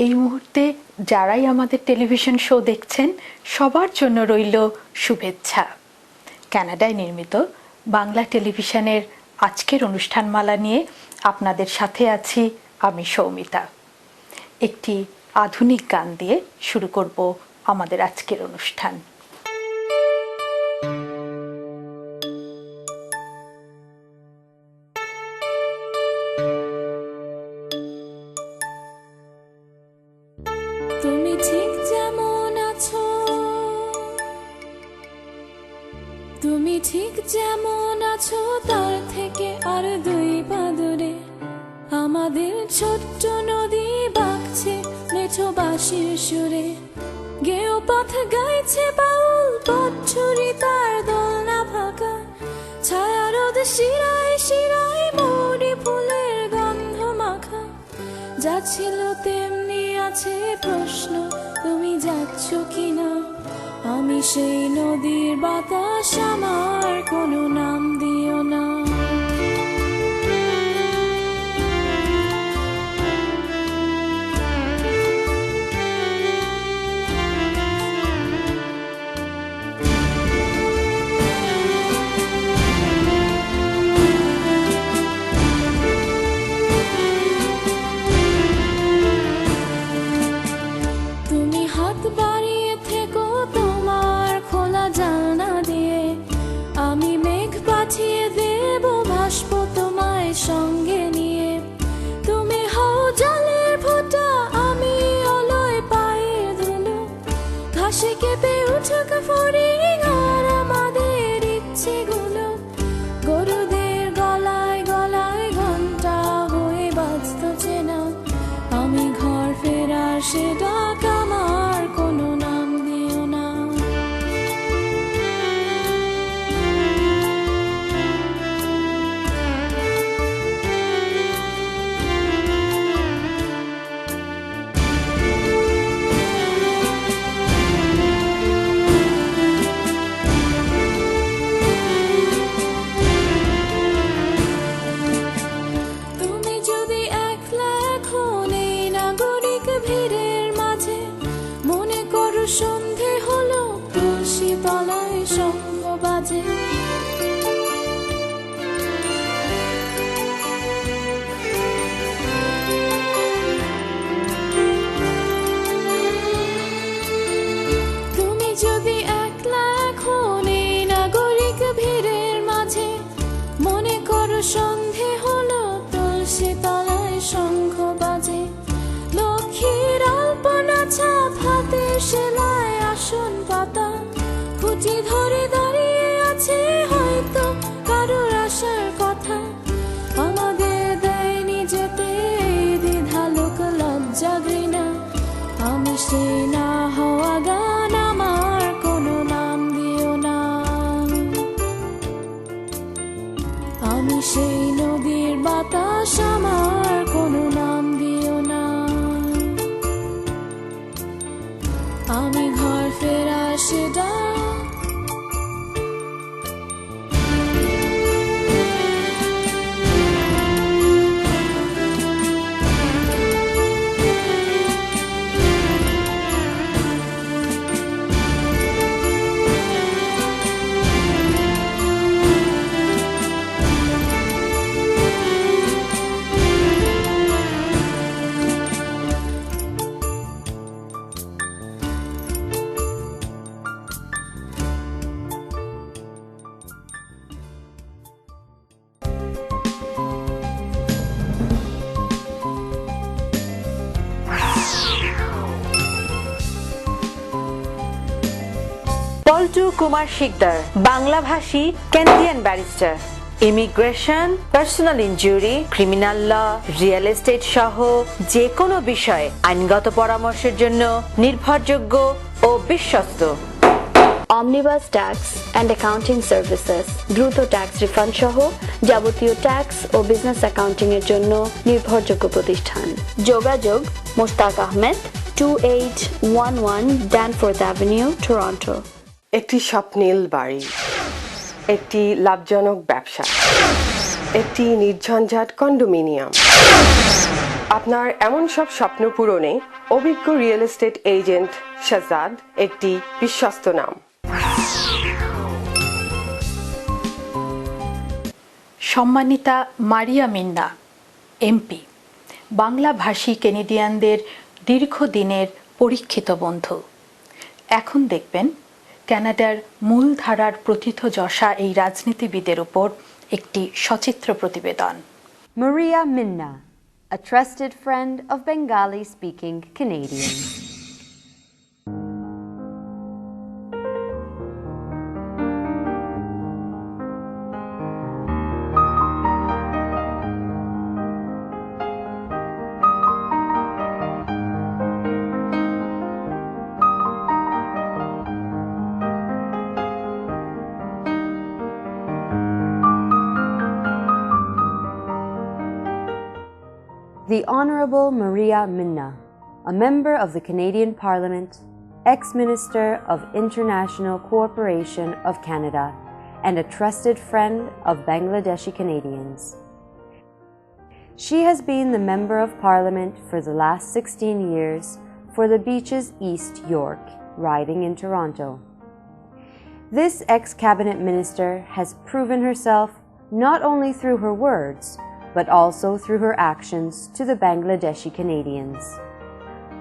এই মুহূর্তে যারাই আমাদের টেলিভিশন শো দেখছেন সবার জন্য রইল শুভেচ্ছা। কানাডায় নির্মিত বাংলা টেলিভিশনের আজকের অনুষ্ঠানমালা নিয়ে আপনাদের সাথে আছি আমি সৌমিতা। একটি আধুনিক গান দিয়ে শুরু করব আমাদের আজকের অনুষ্ঠান। তুমি ঠিক যেমন আছো, তুমি ঠিক যেমন আছো তার থেকে আর দুই পা দূরে আমাদের ছোট্ট নদী বাঁকছে মেঠো বাঁশির সুরে। গেও পথ গাইছে বাউল পথছুরি তার দোলনা ফাঁকা, ছায়া রোদ শিরায় শিরায় মৌরি ফুলের গন্ধ মাখা। যা ছিল তেমনি আছে প্রশ্ন, তুমি যাচ্ছ কিনা? আমি সেই নদীর বাতাস, আমার কোনো নাম দিও না। সঙ্গে নিয়ে তুমি হও জলের ফোঁটা, আমি অলয় পায়ের ধুলো। ঘাসে কেঁপে উঠুক ফড়িং আর আমাদের ইচ্ছেগুলো গরুদের গলায় গলায় ঘন্টা হয়ে বাজতো চেনা। আমি ঘর ফেরার সে ডাক, আমার কোনো নাম দিও না। সন্ধে হলো তুলসী তলায় শঙ্খ বাজে। তুমি যদি একলা এখন এই নাগরিক ভিড়ের মাঝে, মনে করো সন্ধে হলো তুলসী তলায় শঙ্খ বাজে। লক্ষ্মীর আলপনা ছাপ হাতে সেলায় আসন পাতা, খুঁটি ধরে দাঁড়িয়ে আছে হয়তো কারোর আসার কথা। আমাদের দেয়নি যেতে দ্বিধালোক লজ্জা ঘৃণা, আমি সে না হওয়া গান, আমার কোনো নাম দিও না। আমি সেই নদীর বাতাস, আমার কোনো নাম দিও না। আমি ঘর ফেরা সেটা পল্টু কুমার শিকদার, বাংলাভাষী Canadian barrister. Immigration, personal injury, criminal law, real estate সহ যে কোনো বিষয়ে আইনগত পরামর্শের জন্য নির্ভরযোগ্য ও বিশ্বস্ত। Omnibus tax and accounting services, দ্রুত ট্যাক্স রিফান্ড সহ যাবতীয় ট্যাক্স ও বিজনেস অ্যাকাউন্টিং এর জন্য নির্ভরযোগ্য প্রতিষ্ঠান। যোগাযোগ Moshtaq Ahmed, 2811 Danforth avenue, Toronto. একটি স্বপ্নিল বাড়ি, একটি লাভজনক ব্যবসা, একটি নির্ঝঞ্ঝাট কন্ডোমিনিয়াম, আপনার এমন সব স্বপ্ন পূরণে অভিজ্ঞ রিয়েল এস্টেট এজেন্ট শাহজাদ একটি বিশ্বস্ত নাম। সম্মানিতা মারিয়া মিন্না এমপি, বাংলা ভাষী কেনেডিয়ানদের দীর্ঘদিনের পরীক্ষিত বন্ধু। এখন দেখবেন কানাডার মূলধারার প্রথিতযশা এই রাজনীতিবিদের উপর একটি সচিত্র প্রতিবেদন। Maria Minna, a trusted friend of Bengali-speaking Canadians. The Honourable Maria Minna, a member of the Canadian Parliament, ex-Minister of International Cooperation of Canada, and a trusted friend of Bangladeshi Canadians. She has been the Member of Parliament for the last 16 years for the Beaches East York riding in Toronto. This ex-Cabinet Minister has proven herself not only through her words, but also through her actions to the Bangladeshi Canadians.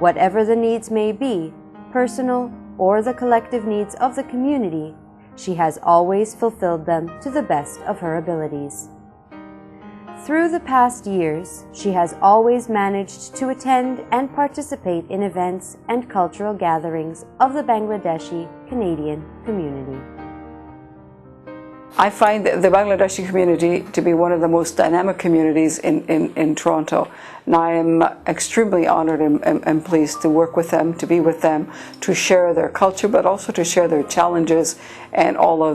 Whatever the needs may be, personal or the collective needs of the community, she has always fulfilled them to the best of her abilities. Through the past years, she has always managed to attend and participate in events and cultural gatherings of the Bangladeshi Canadian community. I find the Bangladeshi community to be one of the most dynamic communities in Toronto, and I am extremely honoured and pleased to work with them, to be with them, to share their culture, but also to share their challenges and all of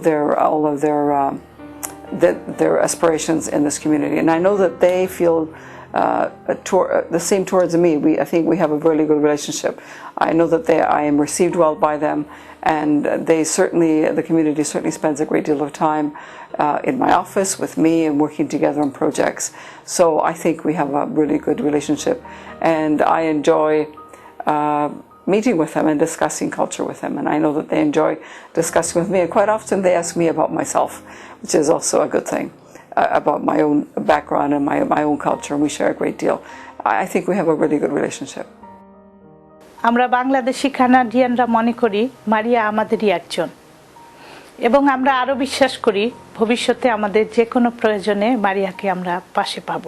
their aspirations in this community. And I know that they feel the same towards me. I think we have a really good relationship. I know that I am received well by them, and the community certainly spends a great deal of time in my office with me and working together on projects. So I think we have a really good relationship, and I enjoy meeting with them and discussing culture with them, and I know that they enjoy discussing with me, and quite often they ask me about myself, which is also a good thing, about my own background and my own culture, and we share a great deal. I think we have a really good relationship. আমরা বাংলাদেশি কানাডিয়ানরা মনে করি মারিয়া আমাদেরই একজন, এবং আমরা আরও বিশ্বাস করি ভবিষ্যতে আমাদের যে কোনো প্রয়োজনে মারিয়াকে আমরা পাশে পাব।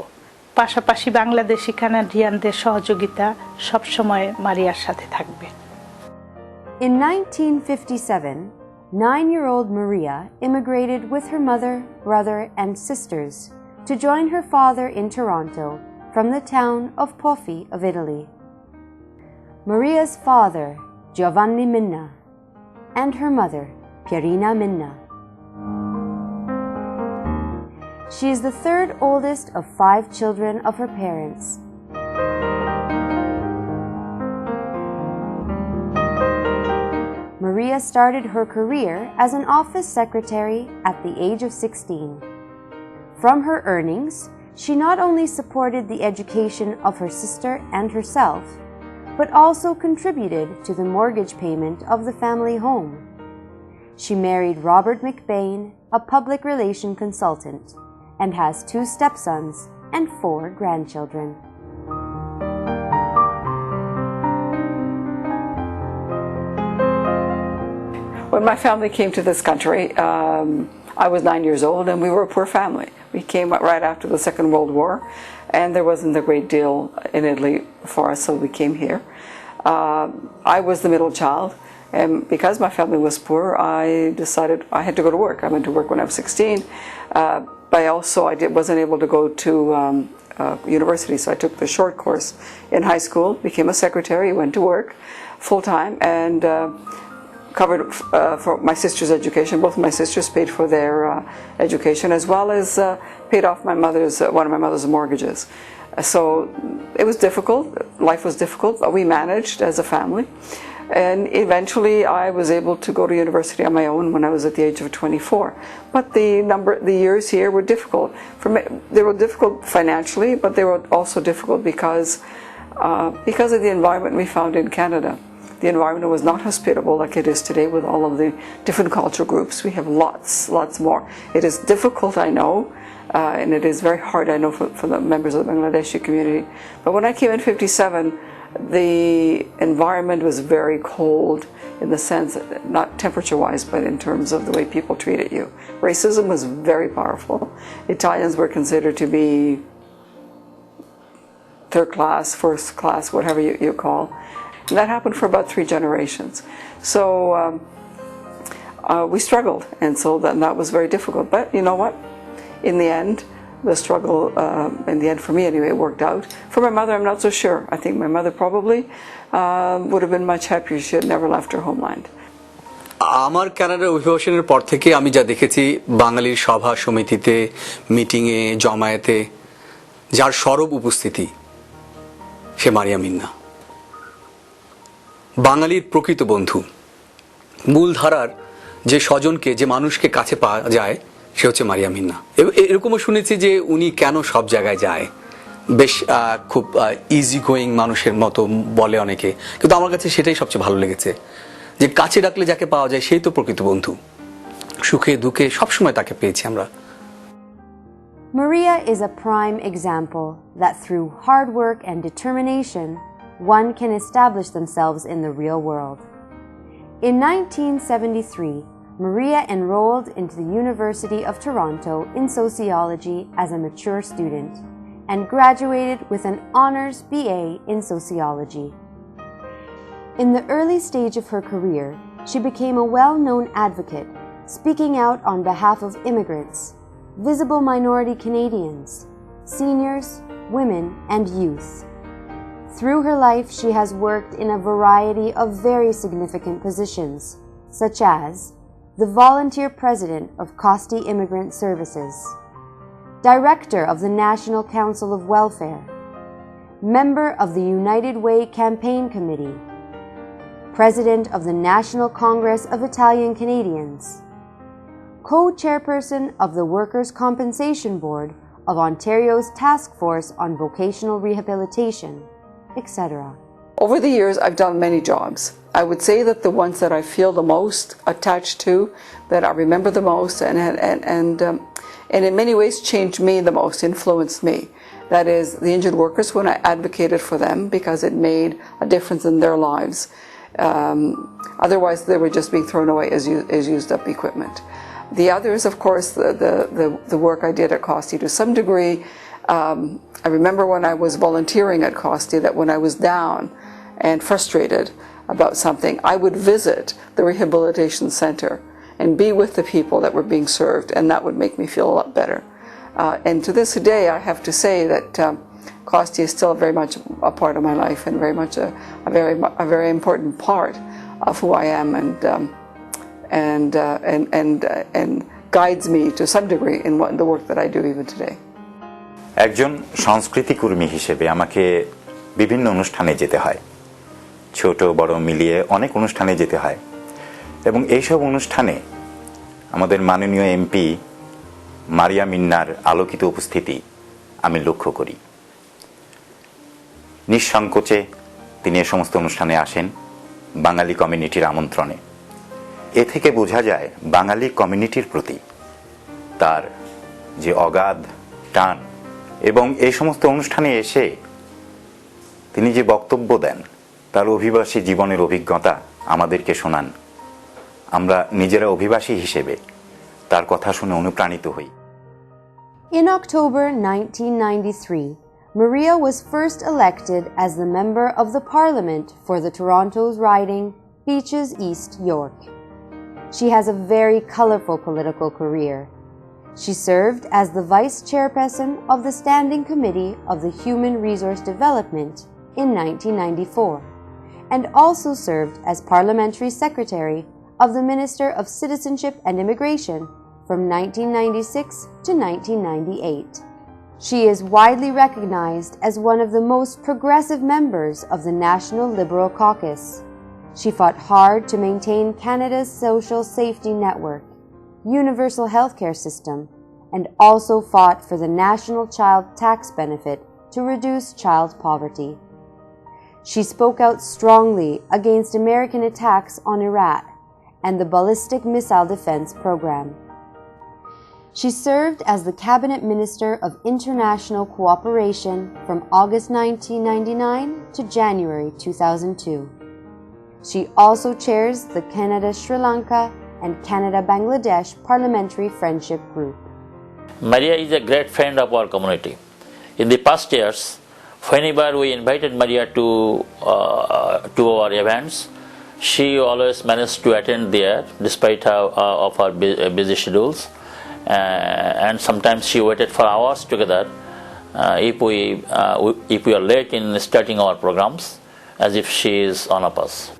পাশাপাশি বাংলাদেশি কানাডিয়ানদের সহযোগিতা সবসময় মারিয়ার সাথে থাকবে। In 1957, 9-year-old Maria immigrated with her mother, brother, and sisters to join her father in Toronto from the town of Pofi of Italy. Maria's father, Giovanni Minna, and her mother, Pierina Minna. She is the third oldest of 5 children of her parents. Maria started her career as an office secretary at the age of 16. From her earnings, she not only supported the education of her sister and herself, but also contributed to the mortgage payment of the family home. She married Robert McBain, a public relation consultant, and has 2 stepsons and 4 grandchildren. When my family came to this country, I was 9 years old, and we were a poor family. We came right after the Second World War, and there wasn't a great deal in Italy for us, so we came here. I was the middle child, and because my family was poor, I decided I had to go to work. I went to work when I was 16, but I wasn't able to go to university, so I took the short course in high school, became a secretary, went to work full-time, and covered for my sister's education. Both of my sisters paid for their education, as well as paid off one of my mother's mortgages. So it was difficult. Life was difficult, but we managed as a family. And eventually I was able to go to university on my own when I was at the age of 24. But the years here were difficult. For me, they were difficult financially, but they were also difficult because of the environment we found in Canada. The environment was not hospitable like it is today with all of the different cultural groups. We have lots more. It is difficult, I know, and it is very hard, I know, for the members of the Bangladeshi community. But when I came in 57, the environment was very cold in the sense, not temperature-wise, but in terms of the way people treated you. Racism was very powerful. Italians were considered to be third class, first class, whatever you call. And that happened for about 3 generations. So we struggled, and so that was very difficult. But you know what? In the end, the struggle, in the end for me anyway, worked out. For my mother, I'm not so sure. I think my mother probably would have been much happier. She had never left her homeland. আমার কানাডার অভিবাসনের পর থেকে আমি যা দেখেছি, বাঙালির সভা সমিতিতে, মিটিংয়ে, জমায়েতে যার সরব উপস্থিতি, সে মারিয়া মিন্না। বাঙালির প্রকৃত বন্ধু, মূলধারার যে স্বজনকে, যে মানুষকে কাছে পাওয়া যায়, সে হচ্ছে মারিয়া মিন্না। এরকমও শুনেছি যে উনি কেন সব জায়গায় যায়, বেশ খুব ইজি গোয়িং মানুষের মতো বলে অনেকে, কিন্তু আমার কাছে সেটাই সবচেয়ে ভালো লেগেছে যে কাছে ডাকলে যাকে পাওয়া যায় সেই তো প্রকৃত বন্ধু। সুখে দুঃখে সবসময় তাকে পেয়েছি আমরা। Maria is a prime example that through hard work and determination, one can establish themselves in the real world. In 1973, Maria enrolled into the University of Toronto in sociology as a mature student and graduated with an honors BA in sociology. In the early stage of her career, she became a well-known advocate, speaking out on behalf of immigrants, visible minority Canadians, seniors, women, and youth. Through her life, she has worked in a variety of very significant positions, such as the volunteer president of Costi Immigrant Services, director of the National Council of Welfare, member of the United Way Campaign Committee, president of the National Congress of Italian Canadians, co-chairperson of the Workers' Compensation Board of Ontario's Task Force on Vocational Rehabilitation, etc. Over the years, I've done many jobs. I would say that the ones that I feel the most attached to, that I remember the most, and in many ways changed me the most, influenced me. That is the injured workers, when I advocated for them because it made a difference in their lives. Otherwise, they were just being thrown away as used up equipment. The others, of course, the work I did at Costi to some degree. I remember when I was volunteering at Costi that when I was down and frustrated about something, I would visit the rehabilitation center and be with the people that were being served, and that would make me feel a lot better. And to this day, I have to say that Costi is still very much a part of my life and very much a very important part of who I am, and guides me to some degree in the work that I do even today. একজন সংস্কৃতি কর্মী হিসেবে আমাকে বিভিন্ন অনুষ্ঠানে যেতে হয়, ছোট বড় মিলিয়ে অনেক অনুষ্ঠানে যেতে হয়, এবং এইসব অনুষ্ঠানে আমাদের মাননীয় এমপি মারিয়া মিন্নার আলোকিত উপস্থিতি আমি লক্ষ্য করি। নিঃসংকোচে তিনি এই সমস্ত অনুষ্ঠানে আসেন বাঙালি কমিউনিটির আমন্ত্রণে। এ থেকে বোঝা যায় বাঙালি কমিউনিটির প্রতি তার যে অগাধ টান, এবং এই সমস্ত অনুষ্ঠানে এসে তিনি যে বক্তব্য দেন, তার অভিবাসী জীবনের অভিজ্ঞতা আমাদেরকে শোনান। আমরা নিজেরা অভিবাসী হিসেবে তার কথা শুনে অনুপ্রাণিত হই। In October 1993, Maria was first elected as the member of the Parliament for the Toronto's riding Beaches East York. She has a very colorful political career. She served as the vice chairperson of the Standing Committee of the Human Resource Development in 1994, and also served as parliamentary secretary of the Minister of Citizenship and Immigration from 1996 to 1998. She is widely recognized as one of the most progressive members of the National Liberal Caucus. She fought hard to maintain Canada's social safety network, universal healthcare system, and also fought for the national child tax benefit to reduce child poverty. She spoke out strongly against American attacks on Iraq and the ballistic missile defense program. She served as the Cabinet Minister of International Cooperation from August 1999 to January 2002. She also chairs the Canada-Sri Lanka and Canada-Bangladesh Parliamentary Friendship Group. Maria is a great friend of our community. In the past years, whenever we invited Maria to our events, she always managed to attend there despite of her busy schedules. And sometimes she waited for hours together if we are late in starting our programs, as if she is one of us.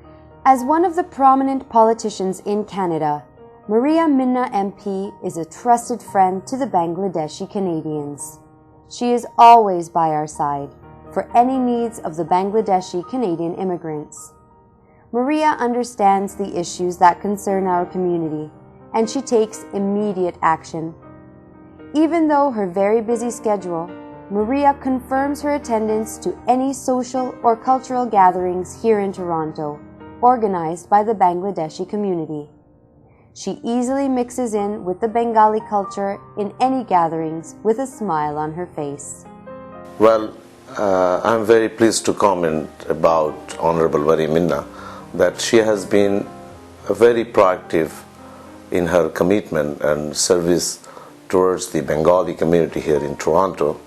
As one of the prominent politicians in Canada, Maria Minna MP is a trusted friend to the Bangladeshi Canadians. She is always by our side for any needs of the Bangladeshi Canadian immigrants. Maria understands the issues that concern our community, and she takes immediate action. Even though her very busy schedule, Maria confirms her attendance to any social or cultural gatherings here in Toronto, organized by the Bangladeshi community. She easily mixes in with the Bengali culture in any gatherings with a smile on her face. Well, I'm very pleased to comment about Honorable Maria Minna that she has been very proactive in her commitment and service towards the Bengali community here in Toronto,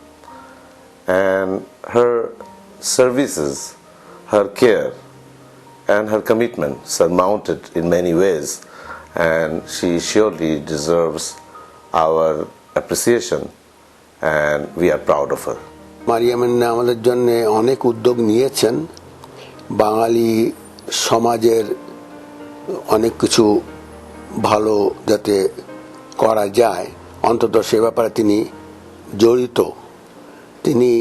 and her services, her care and her commitment surmounted in many ways, and she surely deserves our appreciation and we are proud of her. মারিয়া মিন্না আমাদের জন্য অনেক উদ্যোগ নিয়েছেন। বাঙালি সমাজের অনেক কিছু ভালো যাতে করা যায় অন্তত সে ব্যাপারে তিনি জড়িত। তিনি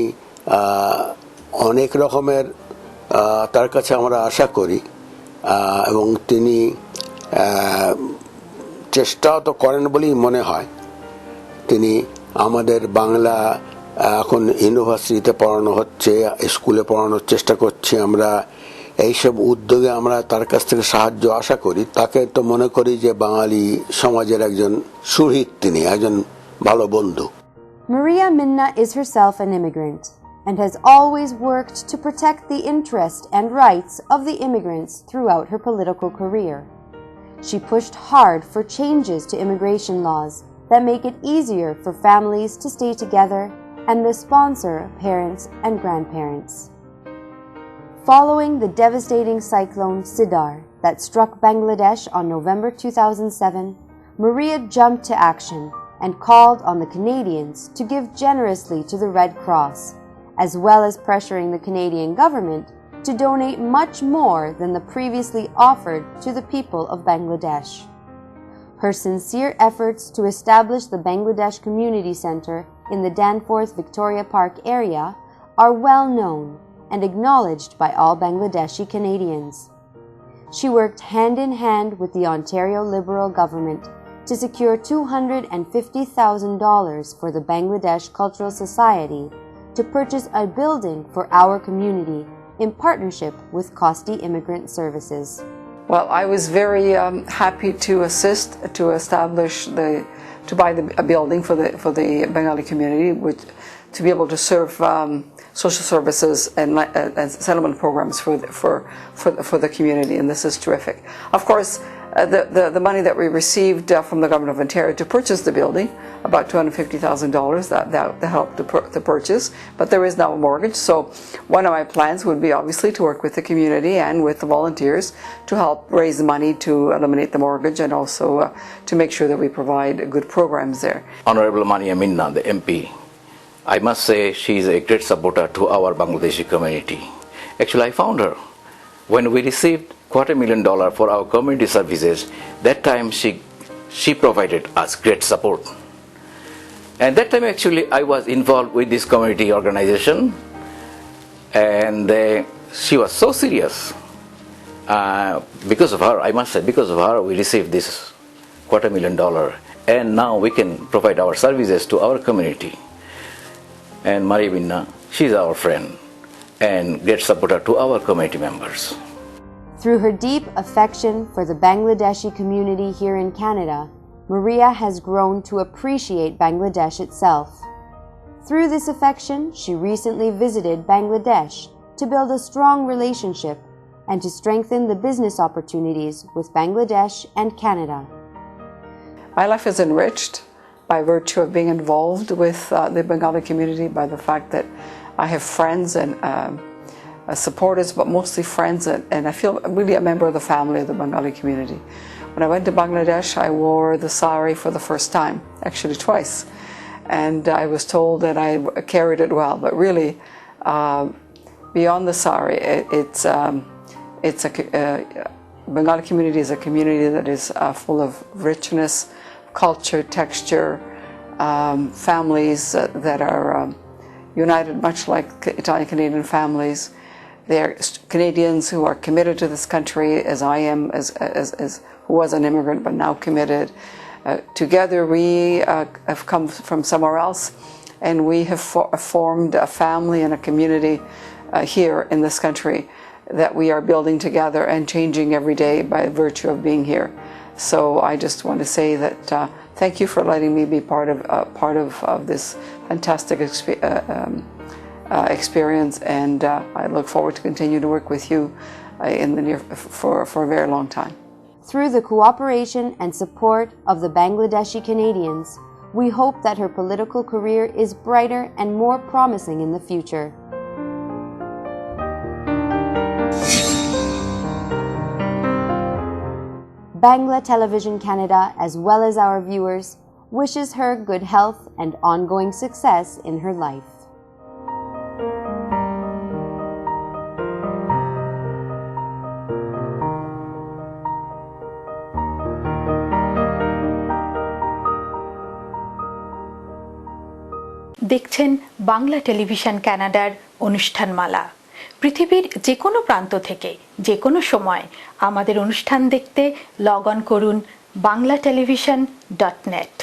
অনেক রকমের তার কাছে আমরা আশা করি এবং তিনি চেষ্টাও তো করেন বলেই মনে হয়। তিনি আমাদের বাংলা এখন ইউনিভার্সিটিতে পড়ানো হচ্ছে, স্কুলে পড়ানোর চেষ্টা করছি আমরা। এইসব উদ্যোগে আমরা তার কাছ থেকে সাহায্য আশা করি। তাকে তো মনে করি যে বাঙালি সমাজের একজন সুহৃদ, তিনি একজন ভালো বন্ধু। Maria Minna is herself an immigrant and has always worked to protect the interest and rights of the immigrants throughout her political career. She pushed hard for changes to immigration laws that make it easier for families to stay together and to sponsor parents and grandparents. Following the devastating cyclone Sidar that struck Bangladesh on November 2007, Maria jumped to action and called on the Canadians to give generously to the Red Cross, as well as pressuring the Canadian government to donate much more than the previously offered to the people of Bangladesh. Her sincere efforts to establish the Bangladesh Community Centre in the Danforth Victoria Park area are well known and acknowledged by all Bangladeshi Canadians. She worked hand in hand with the Ontario Liberal government to secure $250,000 for the Bangladesh Cultural Society to purchase a building for our community in partnership with Costi Immigrant Services. Well, I was very happy to assist to establish to buy a building for the Bengali community, to be able to serve social services and settlement programs for the community, and this is terrific. Of course, the money that we received from the government of Ontario to purchase the building, about $250,000, that helped to purchase, but there is now a mortgage. So one of my plans would be obviously to work with the community and with the volunteers to help raise money to eliminate the mortgage and also to make sure that we provide good programs there. Honorable Maria Minna, the MP, I must say she is a great supporter to our Bangladeshi community. Actually, I found her when we received $250,000 for our community services. That time she provided us great support. And that time actually I was involved with this community organization, and she was so serious. Because of her, I must say, because of her, we received this $250,000, and now we can provide our services to our community. And Maria Minna, she's our friend and great supporter to our community members. Through her deep affection for the Bangladeshi community here in Canada, Maria has grown to appreciate Bangladesh itself. Through this affection, she recently visited Bangladesh to build a strong relationship and to strengthen the business opportunities with Bangladesh and Canada. My life is enriched by virtue of being involved with the Bengali community, by the fact that I have friends and supporters, but mostly friends, and I feel really a member of the family of the Bengali community. When I went to Bangladesh, I wore the sari for the first time, actually twice, and I was told that I carried it well, but really, beyond the sari, Bengali community is a community that is full of richness, culture, texture, families that are united much like Italian-Canadian families. They're Canadians who are committed to this country, as I am, as who was an immigrant but now committed. Together we have come from somewhere else, and we have formed a family and a community here in this country that we are building together and changing every day by virtue of being here. So I just want to say that thank you for letting me be part of this fantastic experience, and I look forward to continue to work with you for a very long time. Through the cooperation and support of the Bangladeshi Canadians, we hope that her political career is brighter and more promising in the future. Bangla Television Canada, as well as our viewers, wishes her good health and ongoing success in her life. দেখছেন Bangla television কানাডার অনুষ্ঠানমালা। পৃথিবীর যে কোনো প্রান্ত থেকে যে কোনো সময় আমাদের অনুষ্ঠান দেখতে লগ অন করুন banglatelevision.net।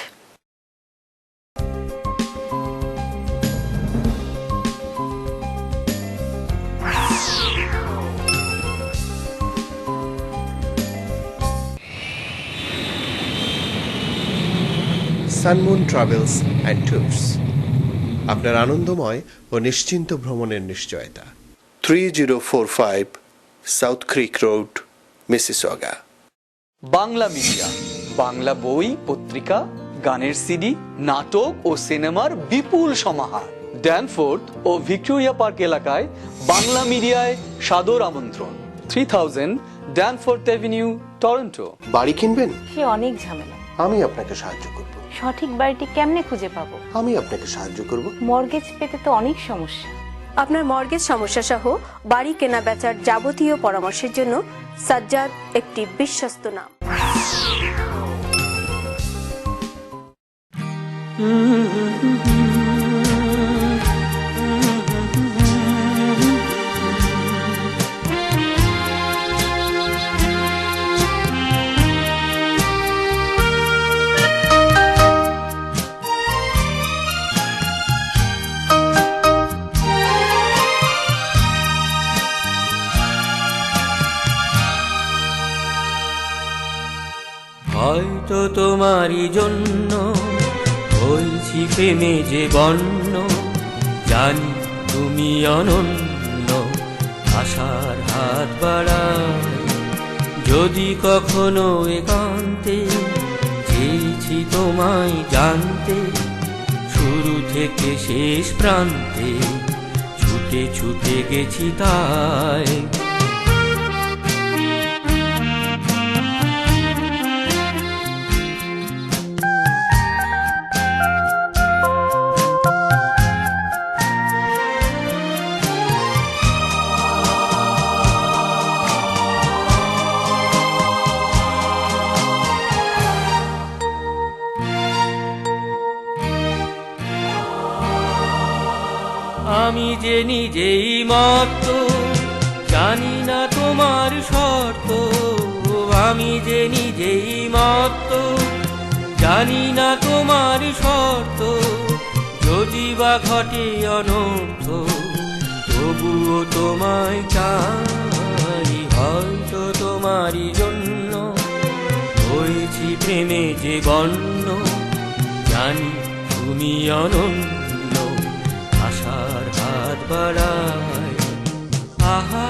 Sunmoon travels and tours, আপনার আনন্দময় ও নিশ্চিন্ত ভ্রমণের নিশ্চয়তা। 3045 South Creek Road, Mississauga. Bangla media, Bangla বই, পত্রিকা, গানের সিডি, নাটক ও সিনেমার বিপুল সমাহার। ড্যানফোর্থ ও ভিক্টোরিয়া পার্ক এলাকায় বাংলা মিডিয়ায় সাদর আমন্ত্রণ। 3000 ড্যানফোর্থ অ্যাভিনিউ, টরন্টো। বাড়ি কিনবেন? সে অনেক ঝামেলা। আমি আপনাকে সাহায্য করব। সঠিক বাড়িটি কেমনে খুঁজে পাবো? আমি আপনাকে সাহায্য করব। মর্গেজ পেতে তো অনেক সমস্যা। আপনার মর্গেজ সমস্যা সহ বাড়ি কেনা বেচার যাবতীয় পরামর্শের জন্য সাজ্জাদ একটি বিশ্বস্ত নাম। হয়তো তোমারই জন্য হয়েছি প্রেমে যে বন্য, জানি তুমি অনন্য, আশার হাত বাড়াই। যদি কখনো একান্তে চেয়েছি তোমায় জানতে, শুরু থেকে শেষ প্রান্তে ছুটে ছুটে গেছি তাই। আমি যে নিজেই মত্ত, জানি না তোমার তোমার শর্ত, আমি যে নিজেই মত্ত। জানি না তোমার শর্ত, যদি বা ঘটে অনর্থ, তবুও তোমায় চাই। হয়তো তোমারই জন্য হয়েছি প্রেমে যে বন্য, জানি তুমি অনন্য, আশার হাত বাড়ায়। আহা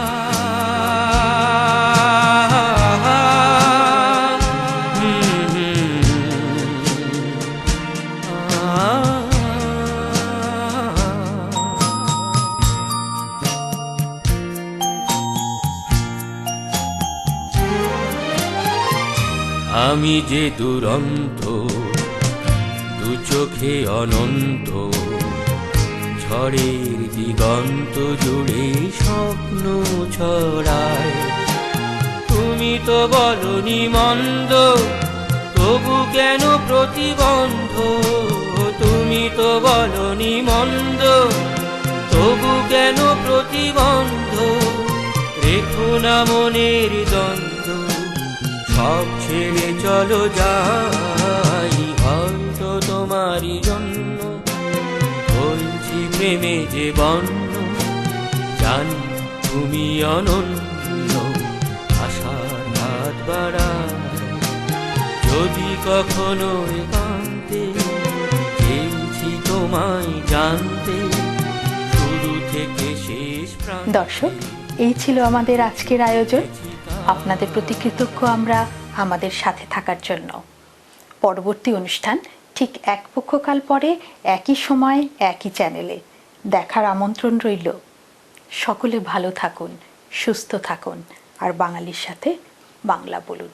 আমি যে দুরন্ত, দু চোখে অনন্ত, ঝড়ের দিগন্ত জুড়ে স্বপ্ন ছড়ায়। তুমি তো বলনি মন্দ, তবু কেন প্রতিবন্ধ? তুমি তো বলনি মন্দ, তবু কেন প্রতিবন্ধ? রেখো না মনের দ্বন্দ্ব, সব ছেড়ে চলো যাই। হয়তো তোমারই জন্য বলছি প্রেমে যে বন্য, জানি তুমি অনন্য, আশার হাত বাড়ায়। যদি কখনো একান্তে চেয়েছি তোমায় জানতে, শুরু থেকে শেষ প্রান্তে। দর্শক, এই ছিল আমাদের আজকের আয়োজন। আপনাদের প্রতি কৃতজ্ঞ আমরা আমাদের সাথে থাকার জন্য। পরবর্তী অনুষ্ঠান ঠিক এক পক্ষকাল পরে একই সময় একই চ্যানেলে দেখার আমন্ত্রণ রইল। সকলে ভালো থাকুন, সুস্থ থাকুন, আর বাঙালির সাথে বাংলা বলুন।